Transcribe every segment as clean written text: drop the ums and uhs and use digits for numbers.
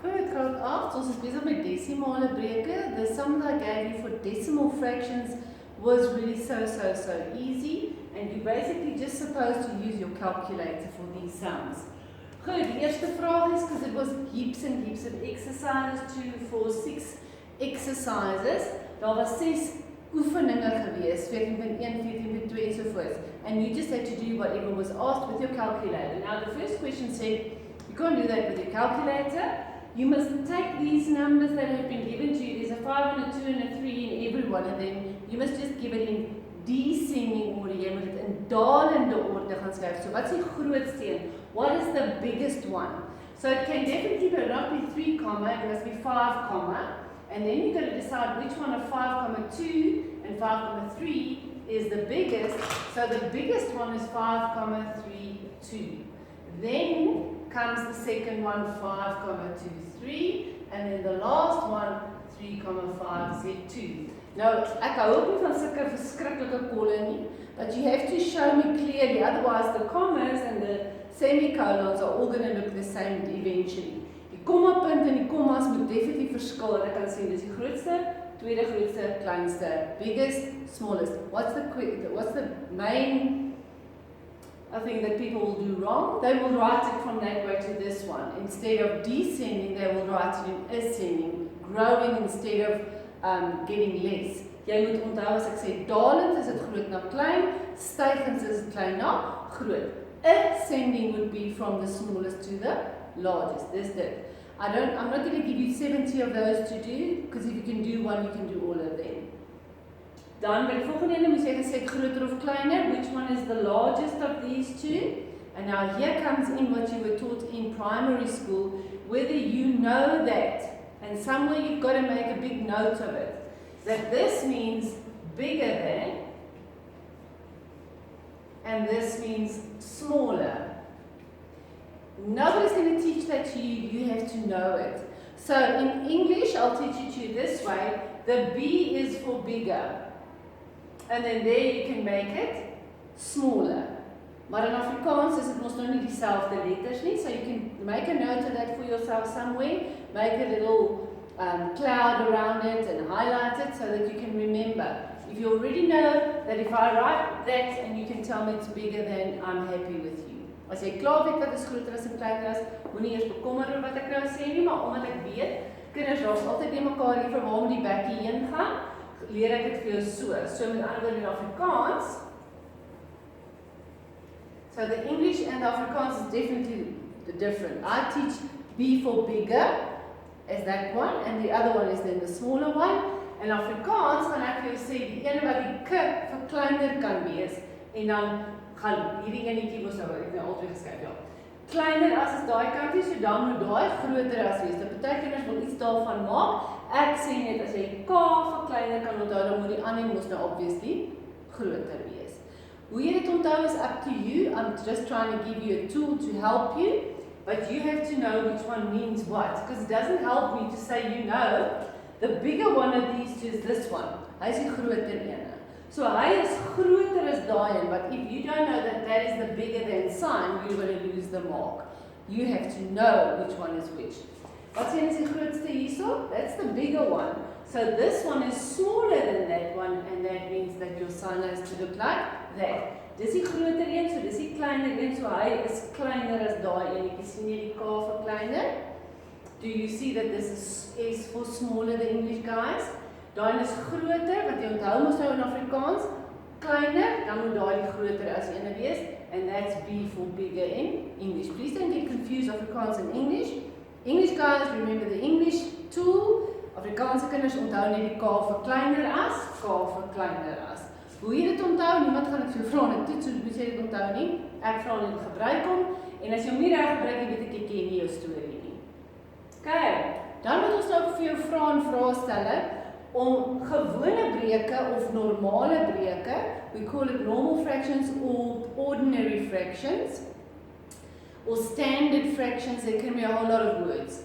Good, graad 8, ons is besig met desimale breuke. The sum that I gave you for decimal fractions was really so easy, and you're basically just supposed to use your calculator for these sums. Goed, die eerste vraag is, because it was heaps and heaps of exercises, 2, 4, 6 exercises. Daar was 6 oefeninge gewees, 14.1, 14.2 and so forth. And you just had to do whatever was asked with your calculator. Now the first question said, you can't do that with your calculator. You must take these numbers that have been given to you. There's a 5 and a 2 and a 3 in every one of them. You must just give it in descending order. Jy moet dit in dalende orde gaan skryf. So what's die grootste een? What is the biggest one? So it can definitely not be 3 comma, it must be 5 comma. And then you've got to decide which one of 5 comma 2 and 5 comma 3 is the biggest. So the biggest one is 5 comma 3, 2. Then comes the second one, 5 comma 2, 3, and then the last one, 3 comma 5, Z2. Now, ek hou ook nie van sulke verskriklike kolle nie, but you have to show me clearly, otherwise the commas and the semicolons are all going to look the same eventually. Die komma punt en die kommas moet definitief verskil, en ek kan sê, dis die grootste, tweede grootste, kleinste, biggest, smallest. What's the main thing that people will do wrong? They will write it from that way to this one. Instead of descending, they will write it in ascending, growing instead of getting less. Jy moet onthou as ek sê dalend is dit groot na klein, stygend is dit klein na groot. Ascending would be from the smallest to the largest. This did. I'm not going to give you 70 of those to do, because if you can do one, you can do all of them. Dan by die volgende ene moet jy gesê groter of kleiner, which one is the largest of these two? And now here comes in what you were taught in primary school, whether you know that, and somewhere you've got to make a big note of it, that this means bigger than, and this means smaller. Nobody's going to teach that to you, you have to know it. So in English, I'll teach it to you this way, the B is for bigger. And then there you can make it smaller. Maar in Afrikaans is dit mos nou nie dieselfde letters nie, so you can make a note of that for yourself somewhere, make a little cloud around it and highlight it so that you can remember. If you already know that if I write that and you can tell me it's bigger, then I'm happy with you. As jy klaar weet wat is groter as en kleiner as, moenie eers bekommer oor wat ek nou sê nie, maar omdat ek weet, kinders raak altyd by mekaar hier vir waar die bekkie heen gaan, leer ek dit vir jou so. So met ander woorde in Afrikaans. So the English and Afrikaans is definitely different. I teach B for bigger as that one, and the other one is then the smaller one. En Afrikaans gaan ek vir jou sê die ene wat die k vir kleiner kan wees, en dan gaan hierdie enetjie mos nou ek nou altyd geskryf, ja. Kleiner as is daai kantie, so dan moet daai groter as wees. Dat baie kinders wil iets daarvan maak. Ek sê net as jy k vir kleiner kan onthou, dan moet die ander mos nou obviously groter wees. Hoe jy dit onthou is up to you. I'm just trying to give you a tool to help you, but you have to know which one means what, because it doesn't help me to say you know. The bigger one of these two is this one. Hy is die groter ene. So hy is groter as daai een, but if you don't know that that is the bigger than sign, you're going to lose the mark. You have to know which one is which. Wat sien is die grootste hierso? That's the bigger one. So this one is smaller than that one, and that means that your sign has to look like that. Dis die groter een, so dis die kleiner een, so hy is kleiner as daai een. Ek sien jy die k vir kleiner? Do you see that this is for smaller, the English guys? Daai is groter, wat jy onthou mos nou in Afrikaans, kleiner, dan moet daai die groter as ene wees, and that's B for bigger in English. Please don't get confused Afrikaans and English. English guys, remember the English tool. Afrikaanse kinders onthou net die k vir kleiner as, k vir kleiner as. Hoe jy dit onthou, niemand gaan dit vir jou vra in 'n toets, so moet jy dit onthou nie. Ek vra net gebruik hom, en as jy hom nie reg gebruik nie, weet ek ken nie jou storie nie. Okay, dan moet ons nou vir jou vra en vraestelle om gewone breuke of normale breuke, we call it normal fractions or ordinary fractions, or standard fractions, there can be a whole lot of words.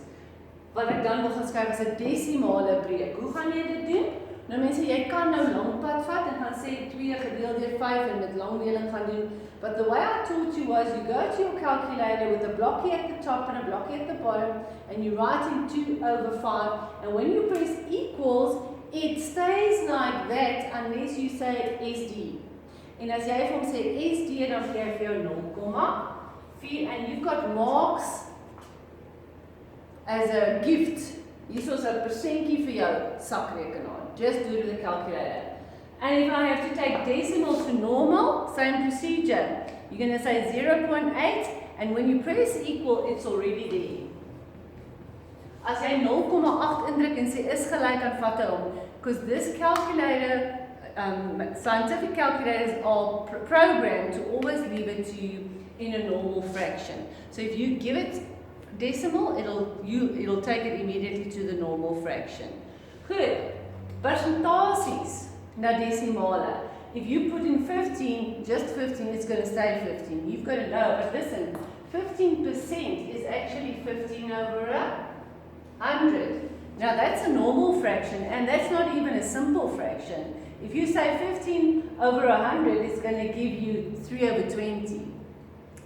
Wat ek dan wil gaan skryf as 'n desimale breuk. Hoe gaan jy dit doen? Nou mense, jy kan nou langpad vat en gaan sê 2 gedeel deur 5 en met langdeling gaan doen. But the way I taught you was you go to your calculator with a blocky at the top and a blocky at the bottom and you write in 2/5 and when you press equals, it stays like that unless you say SD. En as jy vir hom sê SD dan gee hy vir jou 0,4 and you've got marks as a gift. Hier's ons 'n persentjie vir jou sakrekenaar. Just do it with the calculator. And if I have to take decimals to normal, same procedure. You're going to say 0.8 and when you press equal, it's already there. As jy 0,8 indruk en sê is gelyk aan vat hom, because this calculator, scientific calculators are programmed to always leave it to you in a normal fraction. So if you give it decimal, it'll take it immediately to the normal fraction. Good. Persentasies na desimale. If you put in 15, just 15, it's going to stay 15. You've got to know, but listen, 15% is actually 15 over 100. Now that's a normal fraction, and that's not even a simple fraction. If you say 15 over 100, it's going to give you 3 over 20.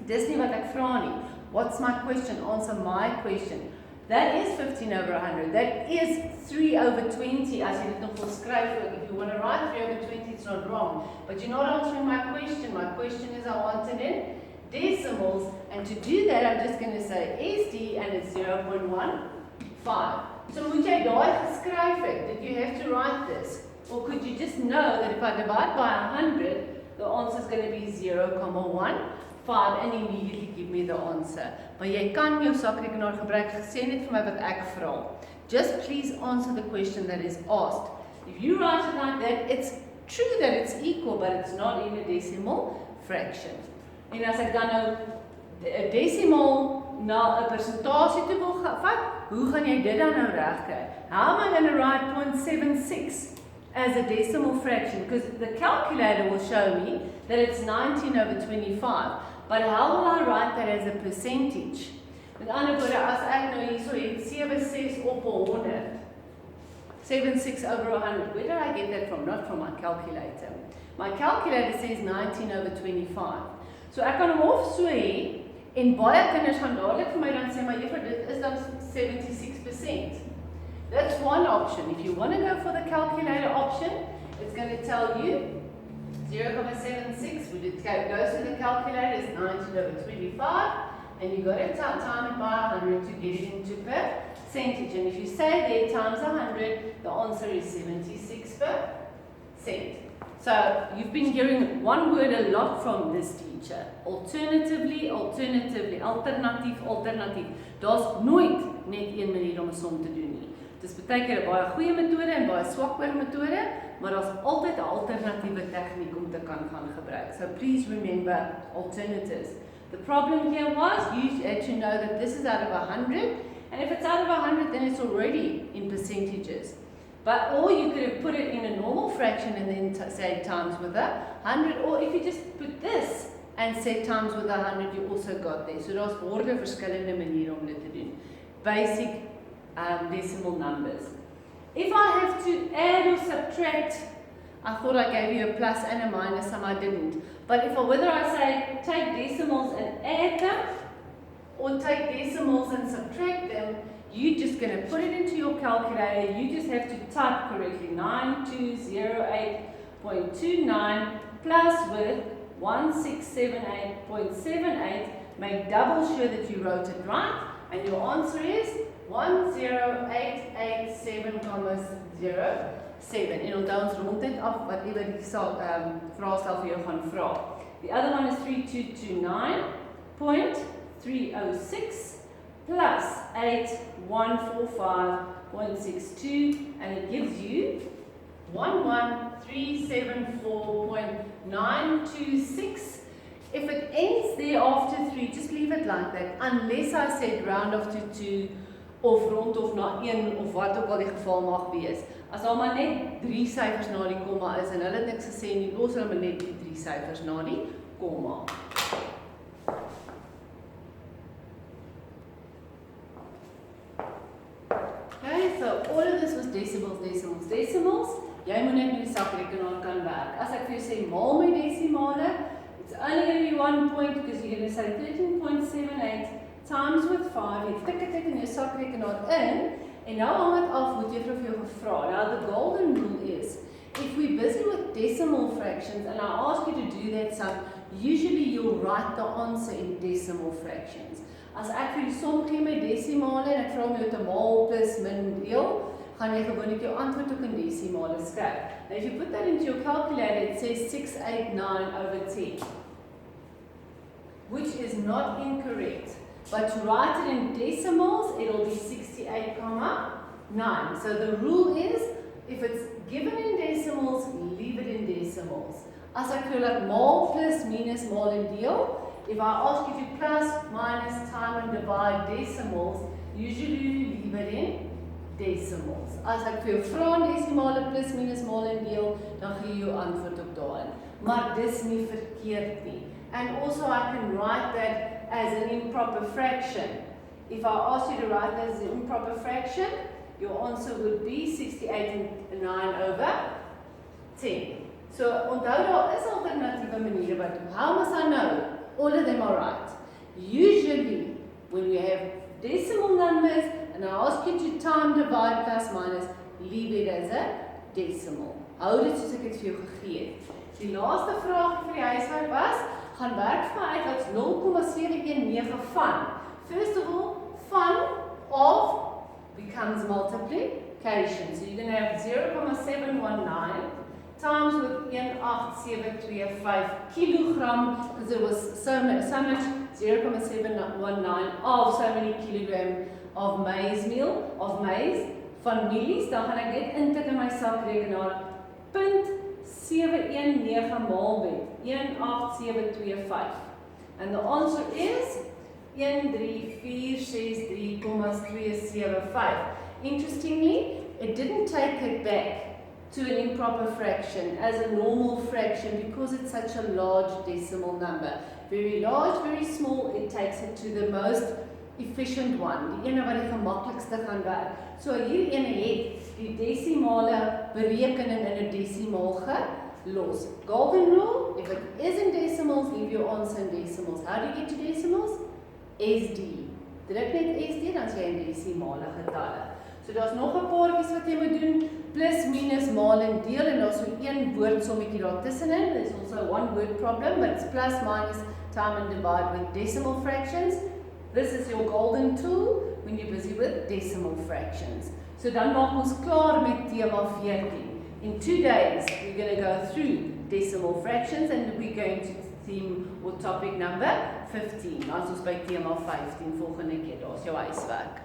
Dis nie wat ek vra nie. What's my question? Answer my question. That is 15 over 100. That is 3 over 20. As jy dit nog wil skryf, if you want to write 3 over 20, it's not wrong. But you're not answering my question. My question is I want it in decimals. And to do that, I'm just going to say SD and it's 0.15. So moet jy daai geskryf het? Did you have to write this? Or could you just know that if I divide by 100, the answer is going to be 0,15 and immediately give me the answer. Maar jy kan jou sakrekenaar gebruik, sê net vir my wat ek vra. Just please answer the question that is asked. If you write it like that, it's true that it's equal, but it's not in a decimal fraction. En as ek dan nou 'n decimal na 'n persentasie toe wil vat, hoe gaan jy dit dan nou regkry? How am I going to write 0.76 as a decimal fraction? Because the calculator will show me that it's 19 over 25. But how will I write that as a percentage? Met ander woorde, as ek nou hierso het 76 op 100. 76 over 100. Where did I get that from? Not from my calculator. My calculator says 19 over 25. So ek kan hom of so hê en baie kinders gaan dadelik vir my dan sê maar juffrou dit is dan 76%. That's one option. If you want to go for the calculator option, it's going to tell you 0.76, when it goes to the calculator, it's 19 over 25, and you've got to time it by 100 to get it into percentage. And if you say there times 100, the answer is 76%. So you've been hearing one word a lot from this teacher. Alternatively, alternatief. Daar's nooit net een manier om 'n som te doen nie. Dis baie keer 'n baie goeie metode en baie swak metode, maar daar's altyd 'n alternatiewe tegniek om te kan gaan gebruik. So please remember alternatives. The problem here was you had to know that this is out of 100, and if it's out of 100, then it's already in percentages. But or you could have put it in a normal fraction and then say times with 100, or if you just put this and say times with 100, you also got there. So daar's honderde verskillende maniere om dit te doen. Basic decimal numbers. If I have to add or subtract, I thought I gave you a plus and a minus, some I didn't. But whether I say take decimals and add them, or take decimals and subtract them, you're just going to put it into your calculator. You just have to type correctly 9208.29 plus with 1678.78. Make double sure that you wrote it right, and your answer is 10887,07. En onthou ons rond dit af whatever die vraestel vir jou gaan vra. The other one is 3229.306 plus 8145.62, and it gives you 11374.926. If it ends there after 3, just leave it like that, unless I said round off to 2 of rond of na 1 of wat ook al die geval mag wees. As daar maar net 3 syfers na die komma is en hulle het niks gesê nie, los hulle maar net die 3 syfers na die komma. Okay, so all of this was decimals. jy moet net met die sakrekenaar kan werk. As ek vir jou sê maal my desimale, it's only going to be 1 point because you're going to say 13.78 times with 5. Jy tik dit in jou sakrekenaar in en nou hang dit af wat juffrou vir jou gevra. Now the golden rule is if we're busy with decimal fractions and I ask you to do that sum, usually you'll write the answer in decimal fractions. As ek vir die som gee met desimale en ek vra om jou te maal plus min deel, gaan jy gewoonlik jou antwoord ook in desimale skryf. Now if you put that into your calculator, it says 689 over 10, which is not incorrect. But to write it in decimals, it'll be 68,9. So the rule is, if it's given in decimals, leave it in decimals. As ek vir like maal plus minus maal en deel, if I ask you to plus, minus, time and divide decimals, usually you leave it in decimals. As ek vir jou vra in desimale plus minus maal en deel, dan gee jy jou antwoord op daarin. Maar dis nie verkeerd nie. And also I can write that as an improper fraction. If I ask you to write that as an improper fraction, your answer would be 68,9 over 10. So onthou daar is alternatiewe maniere by doen. How must I know? All of them are right. Usually, when we have decimal numbers and I ask you to time, divide, plus, minus, leave it as a decimal. Hou dit soos ek het vir jou gegee het. Die laaste vraag vir die huiswerk was, gaan werk vir my uit wat 0,719 van. First of all, van of becomes multiplication. So you're going to have 0,719 times with 18725 kilogram, because there was so much 0,719 of so many kilogram of maize meal, of maize, van mielies. Dan gaan ek net intik in my sakrekenaar, 0.719 maal met 18725. And the answer is 13463,275. Interestingly, it didn't take it back to an improper fraction as a normal fraction because it's such a large decimal number. Very large, very small, it takes it to the most efficient one. Die ene wat die gemaklikste gaan werk. So hier ene het die desimale berekening in 'n desimaal gelos. Golden rule, if it is in decimals, leave your answer in decimals. How do you get to decimals? SD. Druk net SD, dan sê jy in desimale getalle. So daar's nog 'n paartjies wat jy moet doen, plus, minus, maal en deel, en daar's so een woordsommetjie daar tussenin. There's also one word problem, but it's plus, minus, time and divide with decimal fractions. This is your golden tool when you're busy with decimal fractions. So dan maak ons klaar met tema 14. In 2 days, we're going to go through decimal fractions and we're going to theme or topic number 15. Ons by tema 15 volgende keer. Daar's jou huiswerk.